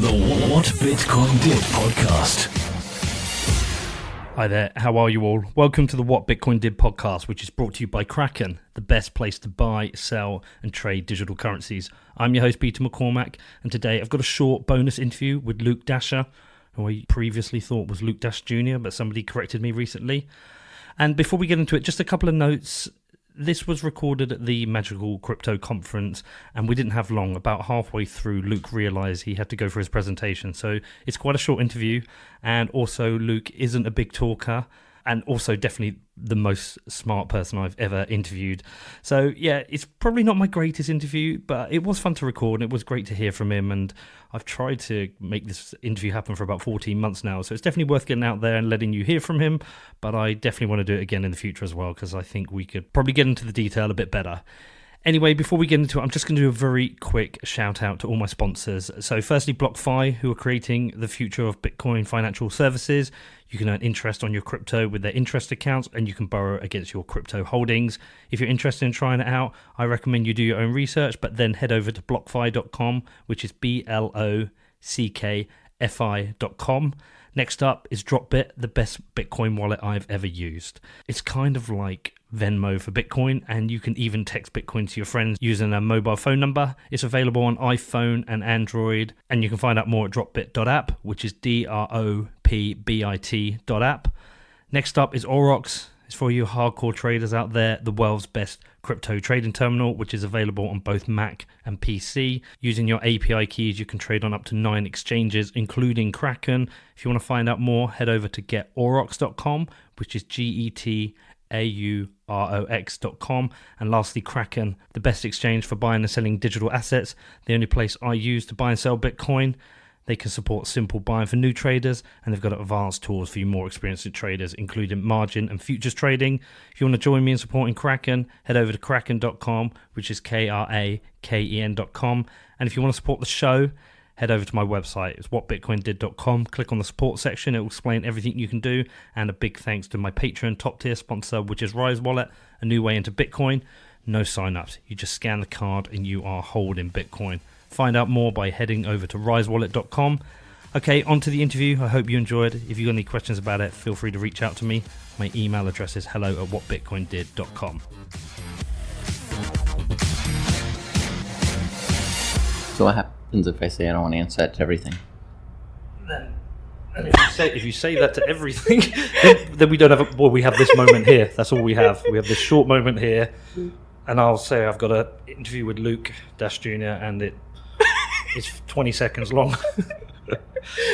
the What Bitcoin Did podcast. Hi there, how are you all? Welcome to the What Bitcoin Did podcast, which is brought to you by Kraken, the best place to buy, sell, and trade digital currencies. I'm your host, Peter McCormack, and today I've got a short bonus interview with Luke Dashjr, who I previously thought was Luke Dashjr, but somebody corrected me recently. And before we get into it, just a couple of notes. This was recorded at the Magical Crypto Conference, and we didn't have long. About halfway through, Luke realised he had to go for his presentation. So it's quite a short interview, and also Luke isn't a big talker, and also definitely the most smart person I've ever interviewed. So yeah, it's probably not my greatest interview, but it was fun to record, and it was great to hear from him, and I've tried to make this interview happen for about 14 months now, so it's definitely worth getting out there and letting you hear from him, but I definitely want to do it again in the future as well, because I think we could probably get into the detail a bit better. Anyway, before we get into it, I'm just going to do a very quick shout out to all my sponsors. So firstly, BlockFi, who are creating the future of Bitcoin financial services. You can earn interest on your crypto with their interest accounts, and you can borrow against your crypto holdings. If you're interested in trying it out, I recommend you do your own research, but then head over to blockfi.com, which is blockfi.com. Next up is Dropbit, the best Bitcoin wallet I've ever used. It's kind of like Venmo for Bitcoin, and you can even text Bitcoin to your friends using a mobile phone number. It's available on iPhone and Android, and you can find out more at dropbit.app, which is dropbit.app. Next up is Aurochs. It's for you hardcore traders out there, the world's best crypto trading terminal, which is available on both Mac and PC. Using your API keys, you can trade on up to 9 exchanges, including Kraken. If you want to find out more, head over to getaurochs.com, which is GETAUROX.com. And lastly, Kraken, the best exchange for buying and selling digital assets, the only place I use to buy and sell Bitcoin. They can support simple buying for new traders, and they've got advanced tools for you more experienced traders, including margin and futures trading. If you want to join me in supporting Kraken, head over to kraken.com, which is KRAKEN.com. And if you want to support the show, head over to my website. It's whatbitcoindid.com. Click on the support section. It will explain everything you can do. And a big thanks to my Patreon top tier sponsor, which is Rise Wallet, a new way into Bitcoin. No sign-ups. You just scan the card and you are holding Bitcoin. Find out more by heading over to risewallet.com. Okay, on to the interview. I hope you enjoyed. If you've got any questions about it, feel free to reach out to me. My email address is hello@whatbitcoindid.com. So what happens if I say I don't want to answer that to everything? And if you say that to everything, then we don't have we have this moment here. That's all we have. We have this short moment here, and I'll say I've got an interview with Luke Dashjr, and it's 20 seconds long. Do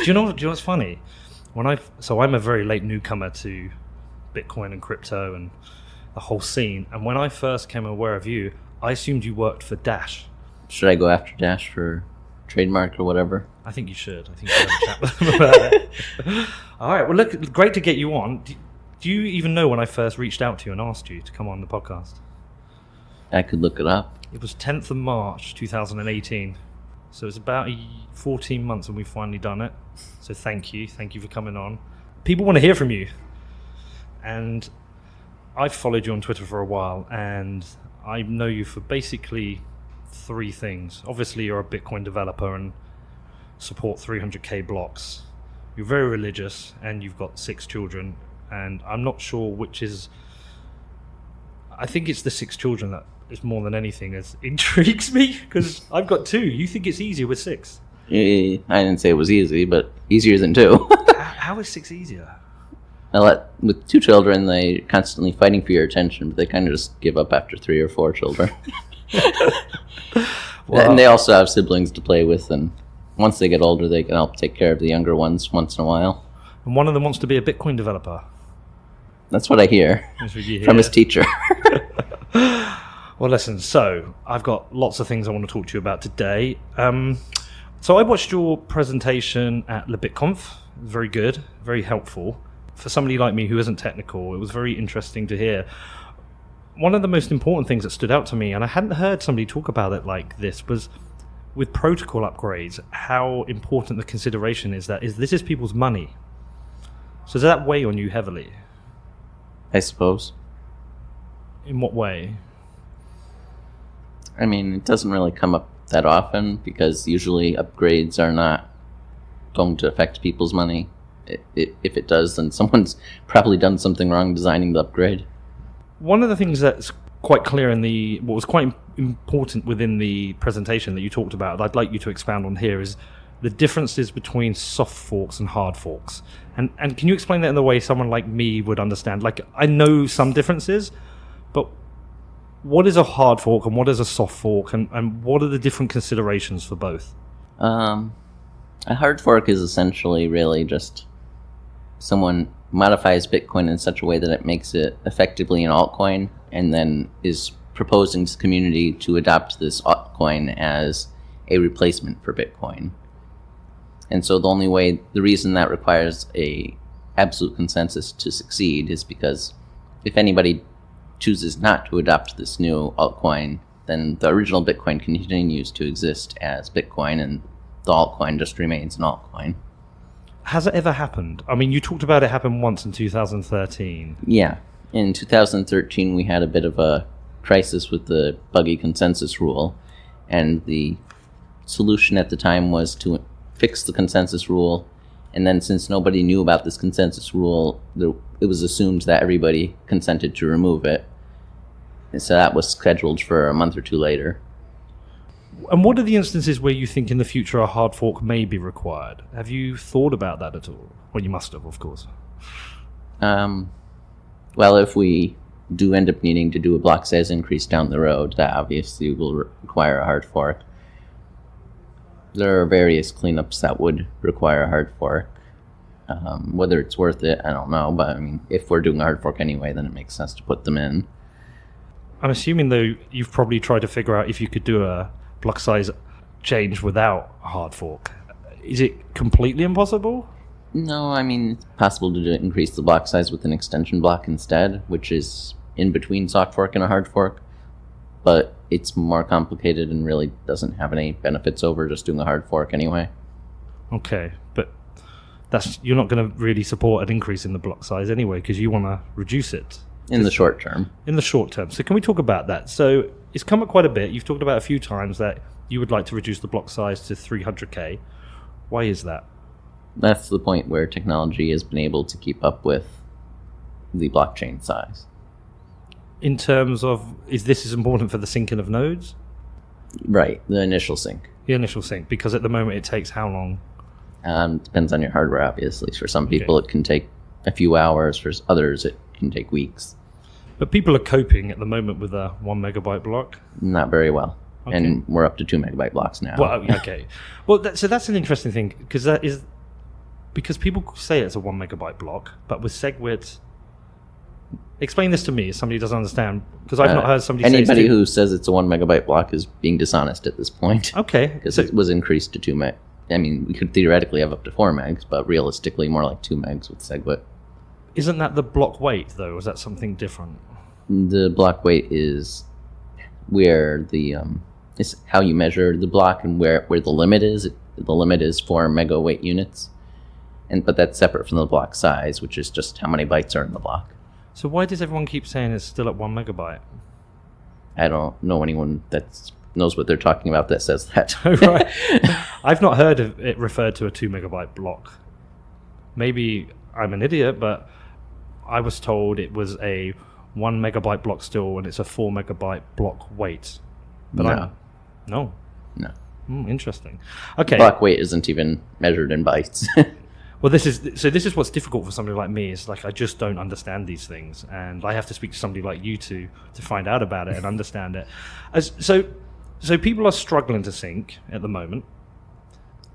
you know what's funny? So I'm a very late newcomer to Bitcoin and crypto and the whole scene. And when I first came aware of you, I assumed you worked for Dash. Should I go after Dash for trademark or whatever? I think you should. I think you should have a chat with them about it. All right. Well, look, great to get you on. Do you even know when I first reached out to you and asked you to come on the podcast? I could look it up. It was 10th of March 2018. So it's about 14 months and we've finally done it. So thank you. Thank you for coming on. People want to hear from you. And I've followed you on Twitter for a while, and I know you for basically 3 things. Obviously, you're a Bitcoin developer and support 300k blocks. You're very religious, and you've got 6 children. And I'm not sure which is... I think it's the 6 children that is more than anything that intrigues me, because I've got 2. You think it's easier with 6? I didn't say it was easy, but easier than 2. How is 6 easier? With 2 children, they're constantly fighting for your attention, but they kind of just give up after 3 or 4 children. Well, and they also have siblings to play with, and once they get older, they can help take care of the younger ones once in a while. And one of them wants to be a Bitcoin developer. That's what I hear from his teacher. Well, listen, so I've got lots of things I want to talk to you about today. So I watched your presentation at LeBitConf. Very good, very helpful. For somebody like me who isn't technical, it was very interesting to hear. One of the most important things that stood out to me, and I hadn't heard somebody talk about it like this, was with protocol upgrades, how important the consideration is this is people's money. So does that weigh on you heavily? I suppose. In what way? I mean, it doesn't really come up that often because usually upgrades are not going to affect people's money. If it does, then someone's probably done something wrong designing the upgrade. One of the things that's quite clear what was quite important within the presentation that you talked about, I'd like you to expound on here, is the differences between soft forks and hard forks. And can you explain that in the way someone like me would understand? Like, I know some differences, but what is a hard fork and what is a soft fork, and what are the different considerations for both? A hard fork is essentially really just someone modifies Bitcoin in such a way that it makes it effectively an altcoin, and then is proposing to the community to adopt this altcoin as a replacement for Bitcoin. And so the reason that requires a absolute consensus to succeed is because if anybody chooses not to adopt this new altcoin, then the original Bitcoin continues to exist as Bitcoin, and the altcoin just remains an altcoin. Has it ever happened? I mean, you talked about it happened once in 2013. Yeah. In 2013, we had a bit of a crisis with the buggy consensus rule, and the solution at the time was to fix the consensus rule, and then since nobody knew about this consensus rule, it was assumed that everybody consented to remove it. And so that was scheduled for a month or two later. And what are the instances where you think in the future a hard fork may be required? Have you thought about that at all? Well, you must have, of course. Well, if we do end up needing to do a block size increase down the road, that obviously will require a hard fork. There are various cleanups that would require a hard fork. Whether it's worth it, I don't know. But I mean, if we're doing a hard fork anyway, then it makes sense to put them in. I'm assuming, though, you've probably tried to figure out if you could do a block size change without a hard fork. Is it completely impossible? No, I mean, it's possible to increase the block size with an extension block instead, which is in between soft fork and a hard fork. But it's more complicated and really doesn't have any benefits over just doing a hard fork anyway. Okay, but you're not going to really support an increase in the block size anyway, because you want to reduce it. In the short term. In the short term. So can we talk about that? So it's come up quite a bit. You've talked about a few times that you would like to reduce the block size to 300K. Why is that? That's the point where technology has been able to keep up with the blockchain size. In terms of, is this as important for the syncing of nodes? Right, the initial sync. The initial sync, because at the moment it takes how long? Depends on your hardware, obviously. For some people, It can take a few hours. For others, it can take weeks. But people are coping at the moment with a 1 megabyte block? Not very well. Okay. And we're up to 2 megabyte blocks now. Well, okay. Well, so that's an interesting thing, because people say it's a 1 megabyte block, but with SegWit, explain this to me as somebody who doesn't understand, because I've not heard somebody say... Anybody who says it's a 1 megabyte block is being dishonest at this point. Okay. Because it was increased to 2 meg. I mean, we could theoretically have up to 4 megs, but realistically more like 2 megs with SegWit. Isn't that the block weight, though, or is that something different? The block weight is where it's how you measure the block and where the limit is. The limit is 4 mega weight units, but that's separate from the block size, which is just how many bytes are in the block. So why does everyone keep saying it's still at 1 megabyte? I don't know anyone that knows what they're talking about that says that. Right. I've not heard of it referred to a 2 megabyte block. Maybe I'm an idiot, but I was told it was a 1 megabyte block still, and it's a 4 megabyte block weight. But No. Interesting. Okay. Block weight isn't even measured in bytes. Well, this is what's difficult for somebody like me. Is like I just don't understand these things, and I have to speak to somebody like you to find out about it and understand it. So people are struggling to sync at the moment.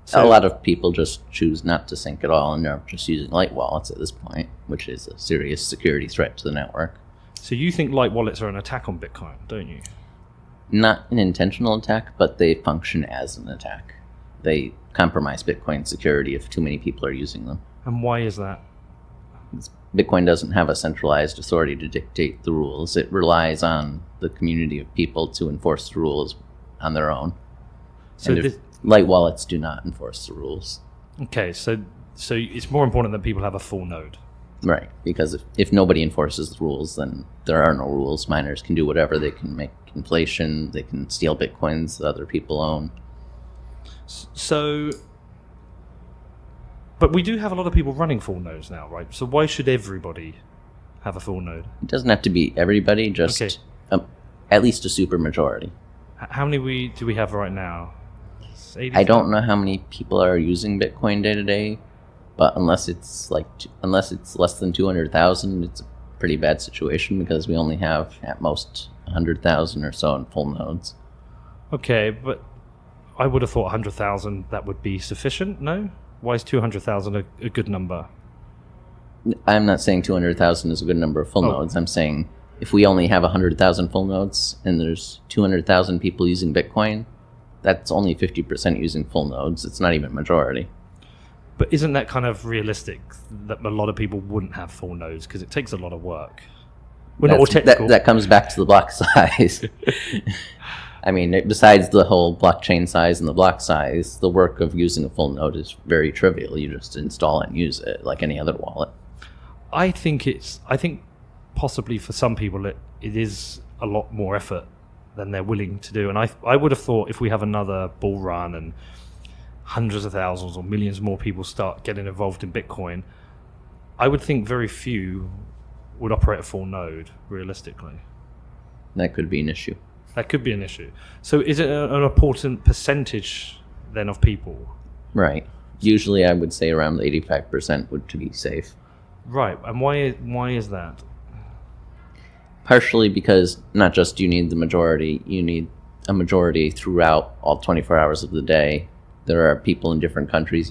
So a lot of people just choose not to sync at all, and they're just using light wallets at this point, which is a serious security threat to the network. So you think light wallets are an attack on Bitcoin, don't you? Not an intentional attack, but they function as an attack. They compromise Bitcoin security if too many people are using them. And why is that? Bitcoin doesn't have a centralized authority to dictate the rules. It relies on the community of people to enforce the rules on their own. So light wallets do not enforce the rules. Okay, so it's more important that people have a full node. Right, because if nobody enforces the rules, then there are no rules. Miners can do whatever. They can make inflation. They can steal Bitcoins that other people own. So But we do have a lot of people running full nodes now, right? So why should everybody have a full node? It doesn't have to be everybody, just Okay. at least a super majority. How many do we have right now? I don't know how many people are using Bitcoin day to day, but unless it's less than 200,000, it's a pretty bad situation because we only have at most 100,000 or so in full nodes. Okay, but I would have thought 100,000 that would be sufficient. No, why is 200,000 a good number? I'm not saying 200,000 is a good number of full nodes. I'm saying if we only have 100,000 full nodes and there's 200,000 people using Bitcoin, that's only 50% using full nodes. It's not even majority. But isn't that kind of realistic that a lot of people wouldn't have full nodes because it takes a lot of work? We're not all technical. That comes back to the block size. I mean, besides the whole blockchain size and the block size, the work of using a full node is very trivial. You just install it and use it like any other wallet. I think possibly for some people it is a lot more effort than they're willing to do. And I would have thought if we have another bull run and hundreds of thousands or millions more people start getting involved in Bitcoin, I would think very few would operate a full node realistically. That could be an issue. That could be an issue. So is it an important percentage then of people? Right. Usually I would say around 85% would to be safe. Right. And why is that? Partially because not just you need the majority, you need a majority throughout all 24 hours of the day. There are people in different countries,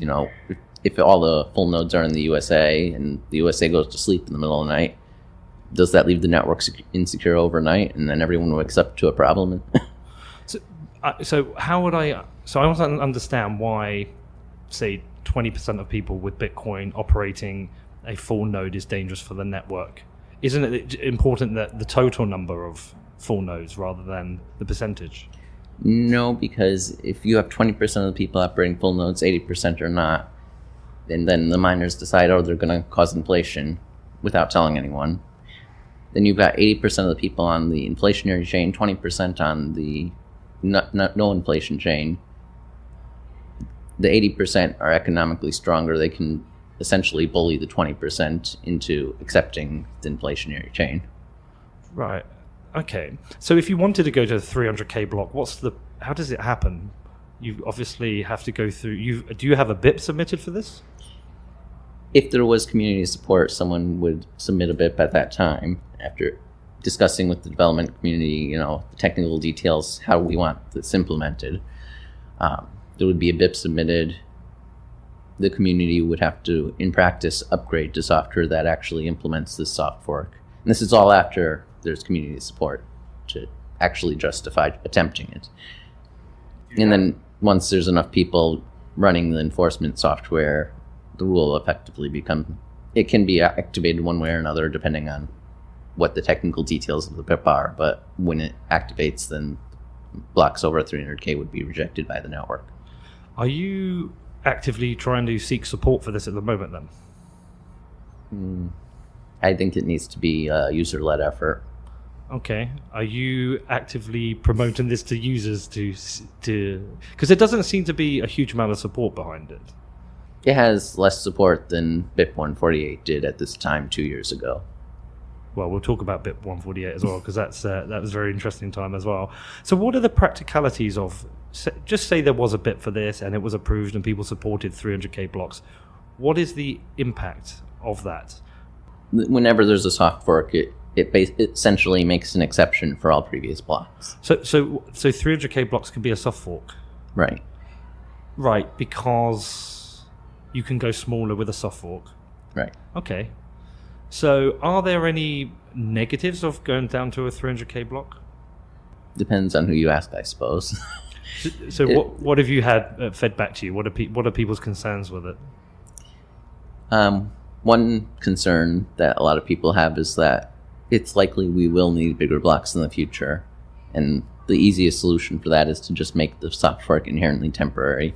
if all the full nodes are in the USA and the USA goes to sleep in the middle of the night, does that leave the network insecure overnight and then everyone wakes up to a problem? So how would I want to understand why, say, 20% of people with Bitcoin operating a full node is dangerous for the network. Isn't it important that the total number of full nodes rather than the percentage? No, because if you have 20% of the people operating full nodes, 80% are not, and then the miners decide, they're going to cause inflation without telling anyone, then you've got 80% of the people on the inflationary chain, 20% on the no inflation chain. The 80% are economically stronger. They can essentially bully the 20% into accepting the inflationary chain. Right. Okay. So if you wanted to go to the 300k block, how does it happen? You obviously have to go through. Do you have a BIP submitted for this? If there was community support, someone would submit a BIP at that time after discussing with the development community, the technical details, how we want this implemented. There would be a BIP submitted. The community would have to, in practice, upgrade to software that actually implements this soft fork. And this is all after there's community support to actually justify attempting it. And then once there's enough people running the enforcement software, the rule will effectively become, it can be activated one way or another depending on what the technical details of the BIP are, but when it activates, then blocks over 300k would be rejected by the network. Are you actively trying to seek support for this at the moment then? I think it needs to be a user-led effort. Okay. Are you actively promoting this to users to because there doesn't seem to be a huge amount of support behind it. It has less support than BIP 148 did at this time 2 years ago. Well, we'll talk about BIP 148 as well because that was a very interesting time as well. So what are the practicalities of, just say there was a BIP for this and it was approved and people supported 300k blocks. What is the impact of that? Whenever there's a soft fork, it essentially makes an exception for all previous blocks. So 300k blocks can be a soft fork? Right. Right, because you can go smaller with a soft fork. Right. Okay. So are there any negatives of going down to a 300k block? Depends on who you ask, I suppose. So what have you had fed back to you? What are people's concerns with it? One concern that a lot of people have is that it's likely we will need bigger blocks in the future. And the easiest solution for that is to just make the soft fork inherently temporary.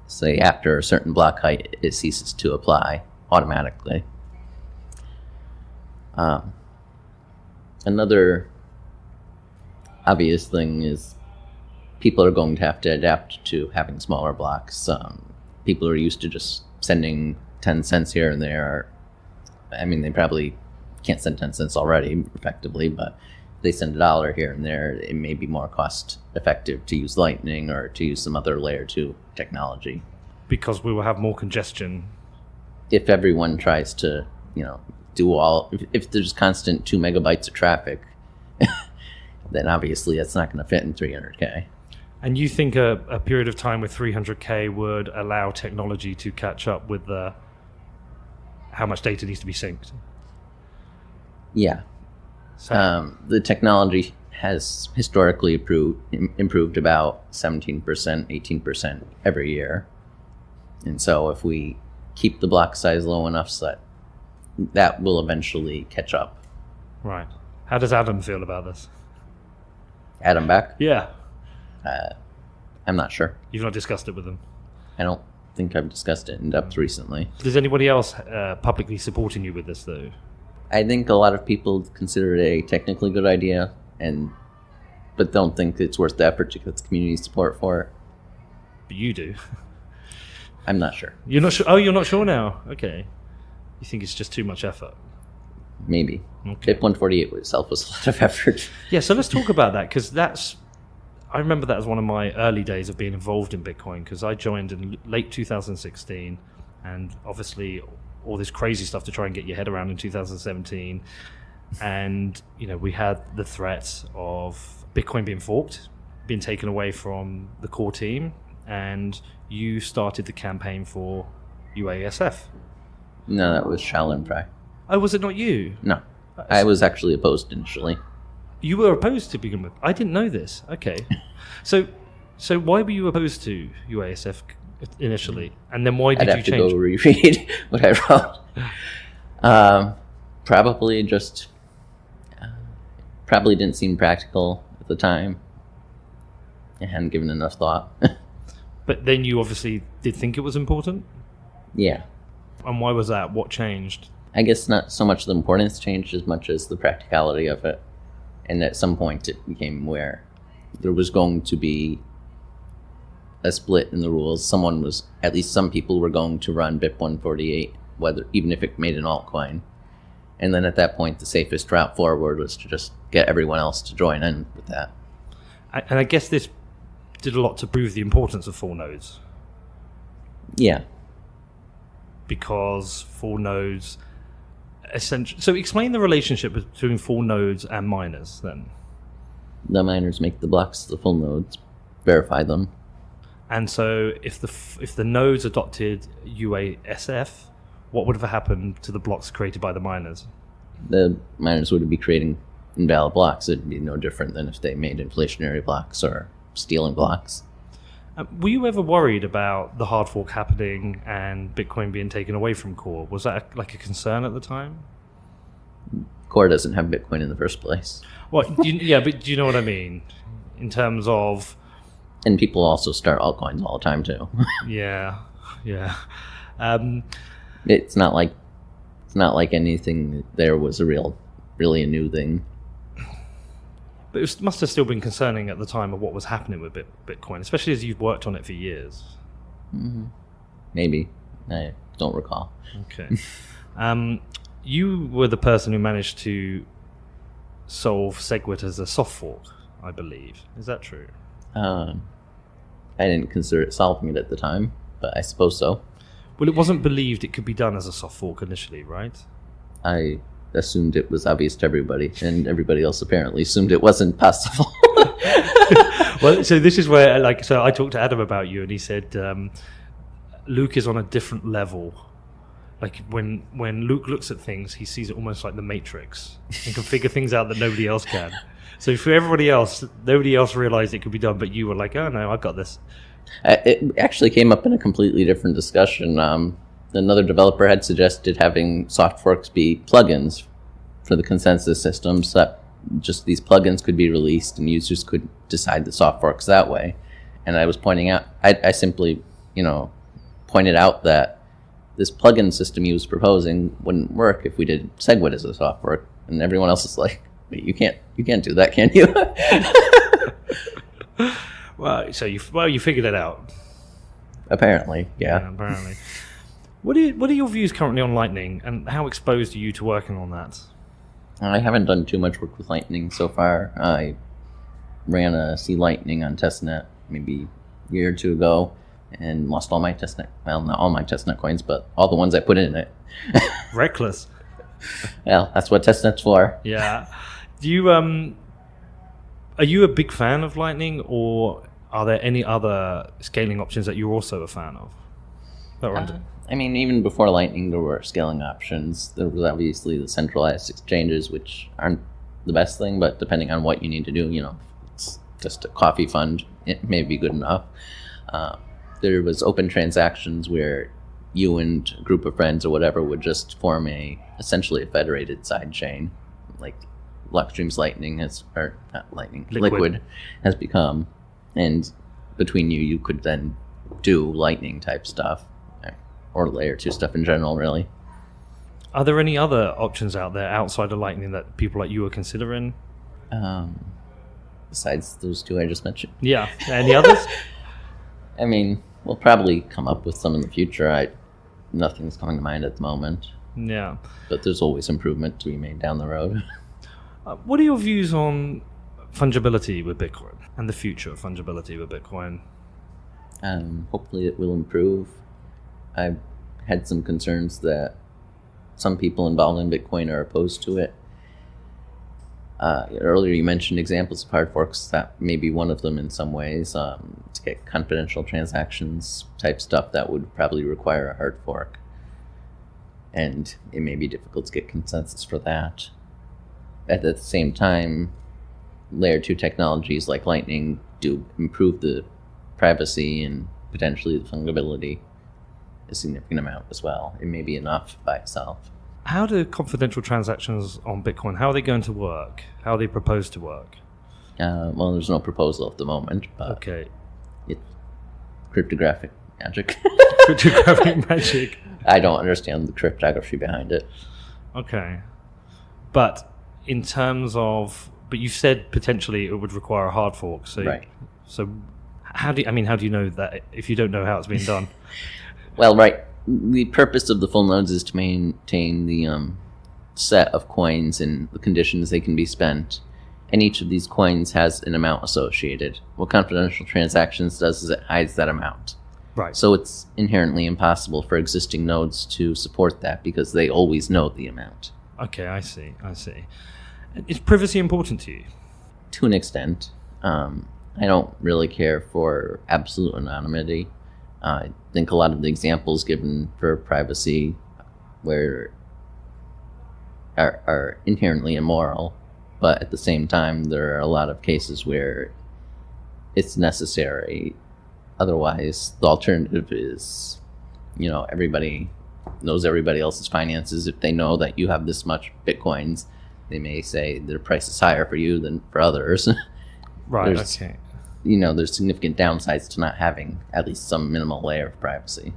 Say after a certain block height, it ceases to apply automatically. Another obvious thing is people are going to have to adapt to having smaller blocks. People are used to just sending 10 cents here and there I mean, they probably can't send 10 cents already effectively, but if they send $1 here and there, it may be more cost effective to use Lightning or to use some other layer 2 technology. Because we will have more congestion. If everyone tries to, do all, if there's constant 2 megabytes of traffic, then obviously that's not going to fit in 300K. And you think a period of time with 300K would allow technology to catch up with how much data needs to be synced? Yeah. So, the technology has historically improved about 17%, 18% every year. And so if we keep the block size low enough so that will eventually catch up. right. How does Adam feel about this? Adam Beck? Yeah. I'm not sure. You've not discussed it with them. I don't think I've discussed it in depth recently. Is anybody else publicly supporting you with this, though? I think a lot of people consider it a technically good idea, but don't think it's worth the effort to get the community support for it. But you do. I'm not sure. You're not sure? Oh, you're not sure now? Okay. You think it's just too much effort? Maybe. Okay. BIP 148 itself was a lot of effort. Yeah, so let's talk about that, because I remember that as one of my early days of being involved in Bitcoin, because I joined in late 2016, and obviously all this crazy stuff to try and get your head around in 2017. And, we had the threat of Bitcoin being forked, being taken away from the core team, and you started the campaign for UASF. No, that was Shaolin Fry. Oh, was it not you? No. I was actually opposed initially. You were opposed to begin with. I didn't know this. Okay. So why were you opposed to UASF initially? And then why did I'd you have to change? go reread what I wrote. Probably just... probably didn't seem practical at the time. I hadn't given enough thought. But then you obviously did think it was important? Yeah. And why was that? What changed? I guess not so much the importance changed as much as the practicality of it. And at some point it became where there was going to be a split in the rules. At least some people were going to run BIP 148, even if it made an altcoin. And then at that point, the safest route forward was to just get everyone else to join in with that. And I guess this did a lot to prove the importance of full nodes. Yeah. Because full nodes... So explain the relationship between full nodes and miners, then. The miners make the blocks, the full nodes verify them. And so if the nodes adopted UASF, what would have happened to the blocks created by the miners? The miners would be creating invalid blocks. It'd be no different than if they made inflationary blocks or stealing blocks. Were you ever worried about the hard fork happening and Bitcoin being taken away from Core? Was that a concern at the time? Core doesn't have Bitcoin in the first place. Well, yeah, but do you know what I mean? In terms of... And people also start altcoins all the time too. Yeah. It's not like anything there was really a new thing. But it must have still been concerning at the time of what was happening with Bitcoin, especially as you've worked on it for years. Mm-hmm. Maybe. I don't recall. Okay. You were the person who managed to solve SegWit as a soft fork, I believe. Is that true? I didn't consider it solving it at the time, but I suppose so. Well, it wasn't believed it could be done as a soft fork initially, right? I assumed it was obvious to everybody, and everybody else apparently assumed it wasn't possible. Well, so this is where, I talked to Adam about you, and he said Luke is on a different level. Like when Luke looks at things, he sees it almost like the Matrix and can figure things out that nobody else can. So for everybody else, nobody else realized it could be done, but you were like, oh no, I've got this. It actually came up in a completely different discussion. Another developer had suggested having soft forks be plugins for the consensus system, so that just these plugins could be released and users could decide the soft forks that way. And I was pointing out, I simply, pointed out that this plugin system he was proposing wouldn't work if we did SegWit as a soft fork. And everyone else is like, wait, you can't do that, can you? Well, you figured it out. Apparently, yeah. Apparently. What are your views currently on Lightning, and how exposed are you to working on that? I haven't done too much work with Lightning so far. I ran a C Lightning on testnet maybe a year or two ago and lost all my testnet. Well, not all my testnet coins, but all the ones I put in it. Reckless. Well, that's what testnet's for. Yeah. Do you are you a big fan of Lightning, or are there any other scaling options that you're also a fan of? I mean, even before Lightning, there were scaling options. There was obviously the centralized exchanges, which aren't the best thing, but depending on what you need to do, if it's just a coffee fund, it may be good enough. There was open transactions where you and a group of friends or whatever would just form essentially a federated side chain, like Blockstream's Liquid has become, and between you could then do Lightning type stuff, or layer 2 stuff in general, really. Are there any other options out there outside of Lightning that people like you are considering? Besides those two I just mentioned. Yeah. Any others? I mean, we'll probably come up with some in the future. Nothing's coming to mind at the moment. Yeah. But there's always improvement to be made down the road. What are your views on fungibility with Bitcoin and the future of fungibility with Bitcoin? Hopefully it will improve. I've had some concerns that some people involved in Bitcoin are opposed to it. Earlier you mentioned examples of hard forks. That may be one of them in some ways. To get confidential transactions type stuff, that would probably require a hard fork. And it may be difficult to get consensus for that. At the same time, layer 2 technologies like Lightning do improve the privacy and potentially the fungibility a significant amount as well. It may be enough by itself. How do confidential transactions on Bitcoin, how are they going to work? How are they proposed to work? Well, there's no proposal at the moment, but okay. It's cryptographic magic. Cryptographic magic. I don't understand the cryptography behind it. Okay. But in terms of, but you said potentially it would require a hard fork. So, right. So how do you know that if you don't know how it's being done? Well, right. The purpose of the full nodes is to maintain the set of coins and the conditions they can be spent. And each of these coins has an amount associated. What confidential transactions does is it hides that amount. Right. So it's inherently impossible for existing nodes to support that because they always know the amount. Okay, I see. Is privacy important to you? To an extent. I don't really care for absolute anonymity. I think a lot of the examples given for privacy are inherently immoral, but at the same time, there are a lot of cases where it's necessary. Otherwise, the alternative is, everybody knows everybody else's finances. If they know that you have this much Bitcoins, they may say their price is higher for you than for others. Right, okay. There's significant downsides to not having at least some minimal layer of privacy.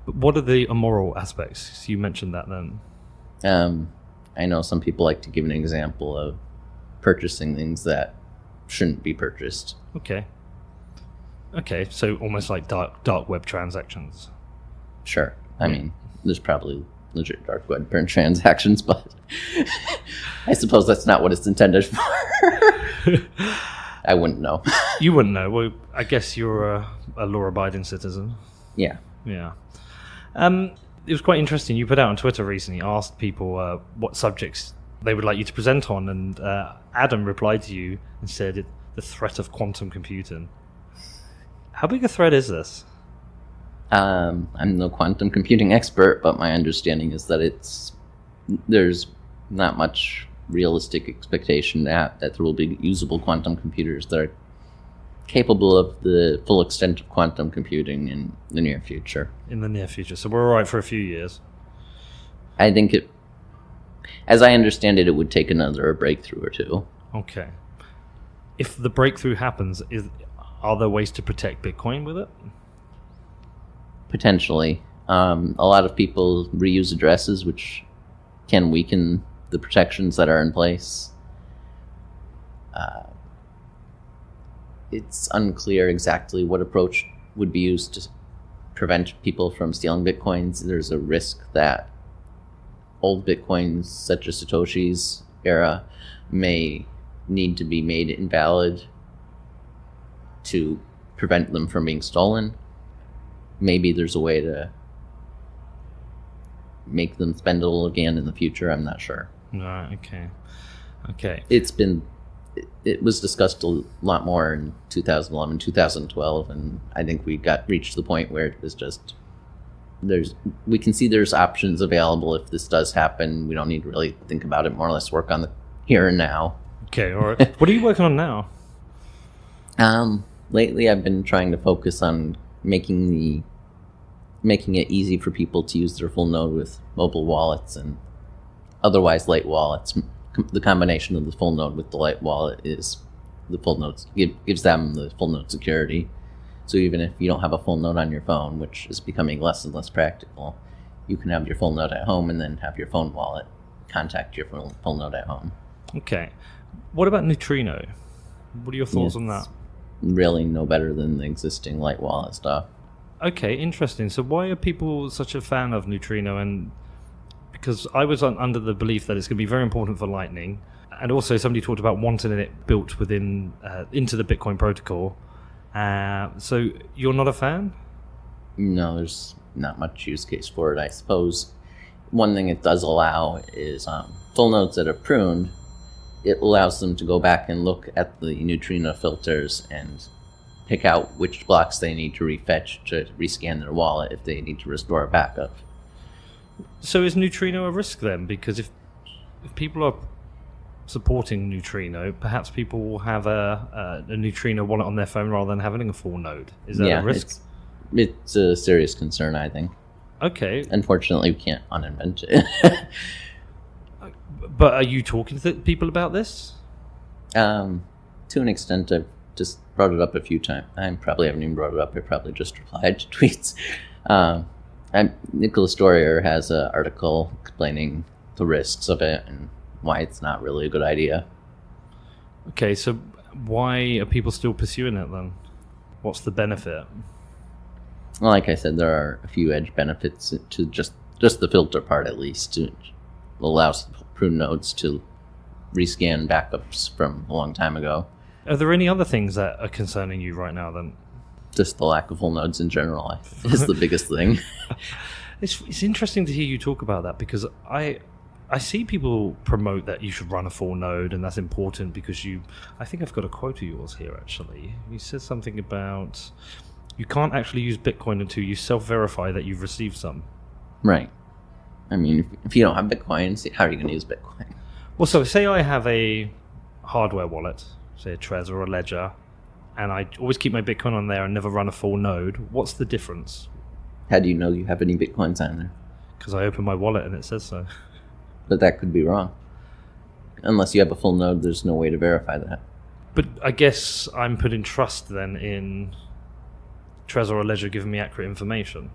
But what are the immoral aspects? You mentioned that then. I know some people like to give an example of purchasing things that shouldn't be purchased. Okay, so almost like dark web transactions. Sure. I mean, there's probably legit dark web transactions, but I suppose that's not what it's intended for. I wouldn't know. You wouldn't know. Well, I guess you're a law-abiding citizen. Yeah. Yeah. It was quite interesting. You put out on Twitter recently, asked people what subjects they would like you to present on, and Adam replied to you and said the threat of quantum computing. How big a threat is this? I'm no quantum computing expert, but my understanding is that there's not much realistic expectation that there will be usable quantum computers that are capable of the full extent of quantum computing in the near future. In the near future. So we're all right for a few years. I think as I understand it, it would take another breakthrough or two. Okay. If the breakthrough happens, are there ways to protect Bitcoin with it? Potentially. A lot of people reuse addresses, which can weaken the protections that are in place. It's unclear exactly what approach would be used to prevent people from stealing Bitcoins. There's a risk that old Bitcoins, such as Satoshi's era, may need to be made invalid to prevent them from being stolen. Maybe there's a way to make them spendable again in the future. I'm not sure. Right. Okay. It was discussed a lot more in 2011, 2012, and I think we reached the point where it was just we can see there's options available if this does happen. We don't need to really think about it. More or less work on the here and now. Okay, all right. What are you working on now? Lately I've been trying to focus on making it easy for people to use their full node with mobile wallets and otherwise light wallets. The combination of the full node with the light wallet is the full node gives them the full node security. So even if you don't have a full node on your phone, which is becoming less and less practical, you can have your full node at home and then have your phone wallet contact your full node at home. Okay. What about Neutrino? What are your thoughts on that? Really no better than the existing light wallet stuff. Okay, interesting. So why are people such a fan of Neutrino? And because I was under the belief that it's going to be very important for Lightning, and also somebody talked about wanting it built within into the Bitcoin protocol. So you're not a fan? No, there's not much use case for it, I suppose. One thing it does allow is full nodes that are pruned. It allows them to go back and look at the neutrino filters and pick out which blocks they need to refetch to rescan their wallet if they need to restore a backup. So is Neutrino a risk then? Because if people are supporting Neutrino, perhaps people will have a Neutrino wallet on their phone rather than having a full node. Is that a risk? It's a serious concern, I think. Okay. Unfortunately, we can't uninvent it. But are you talking to people about this? To an extent, I've just brought it up a few times. I probably haven't even brought it up. I probably just replied to tweets. Nicholas Dorier has an article explaining the risks of it and why it's not really a good idea. Okay, so why are people still pursuing it then? What's the benefit? Well, like I said, there are a few edge benefits to just the filter part, at least. It allows prune nodes to rescan backups from a long time ago. Are there any other things that are concerning you right now then? Just the lack of full nodes in general is the biggest thing. It's interesting to hear you talk about that, because I see people promote that you should run a full node, and that's important because I think I've got a quote of yours here actually. You said something about you can't actually use Bitcoin until you self-verify that you've received some. Right. I mean, if you don't have Bitcoin, how are you going to use Bitcoin? Well, so say I have a hardware wallet, say a Trezor or a Ledger, and I always keep my Bitcoin on there and never run a full node. What's the difference? How do you know you have any Bitcoins on there? Because I open my wallet and it says so. But that could be wrong. Unless you have a full node, there's no way to verify that. But I guess I'm putting trust then in Trezor or Ledger giving me accurate information.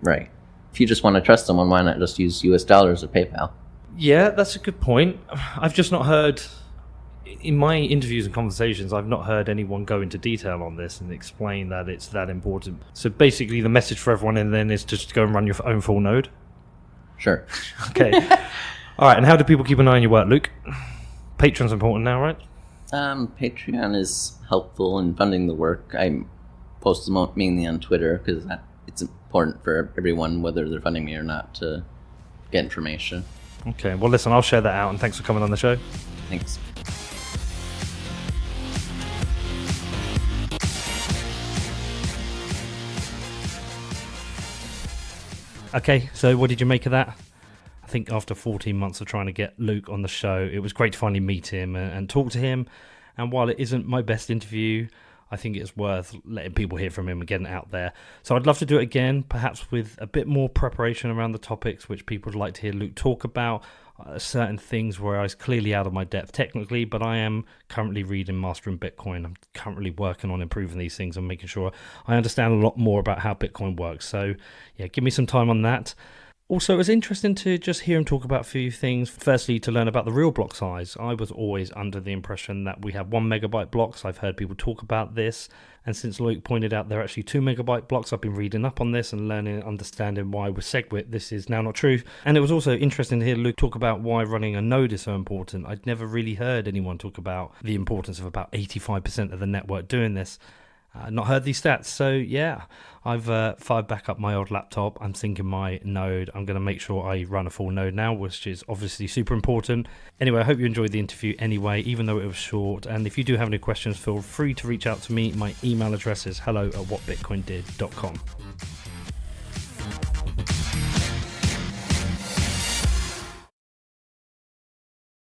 Right. If you just want to trust someone, why not just use US dollars or PayPal? Yeah, that's a good point. I've just not heard, in my interviews and conversations, I've not heard anyone go into detail on this and explain that it's that important. So basically the message for everyone in then is just to go and run your own full node? Sure. Okay. All right, and how do people keep an eye on your work, Luke? Patreon's important now, right? Patreon is helpful in funding the work. I post mainly on Twitter because it's important for everyone, whether they're funding me or not, to get information. Okay, well listen, I'll share that out, and thanks for coming on the show. Thanks. Okay, so what did you make of that? I think after 14 months of trying to get Luke on the show, it was great to finally meet him and talk to him. And while it isn't my best interview, I think it's worth letting people hear from him and getting it out there. So I'd love to do it again, perhaps with a bit more preparation around the topics which people would like to hear Luke talk about. Certain things where I was clearly out of my depth technically, but I am currently reading Mastering Bitcoin. I'm currently working on improving these things and making sure I understand a lot more about how Bitcoin works. So yeah, give me some time on that. Also, it was interesting to just hear him talk about a few things. Firstly, to learn about the real block size. I was always under the impression that we have 1 megabyte blocks. I've heard people talk about this. And since Luke pointed out they're actually 2 megabyte blocks, I've been reading up on this and learning and understanding why with SegWit this is now not true. And it was also interesting to hear Luke talk about why running a node is so important. I'd never really heard anyone talk about the importance of about 85% of the network doing this. Not heard these stats, so yeah, I've fired back up my old laptop. I'm syncing my node. I'm going to make sure I run a full node now, which is obviously super important. Anyway, I hope you enjoyed the interview anyway, even though it was short. And if you do have any questions, feel free to reach out to me. My email address is hello@whatbitcoindid.com.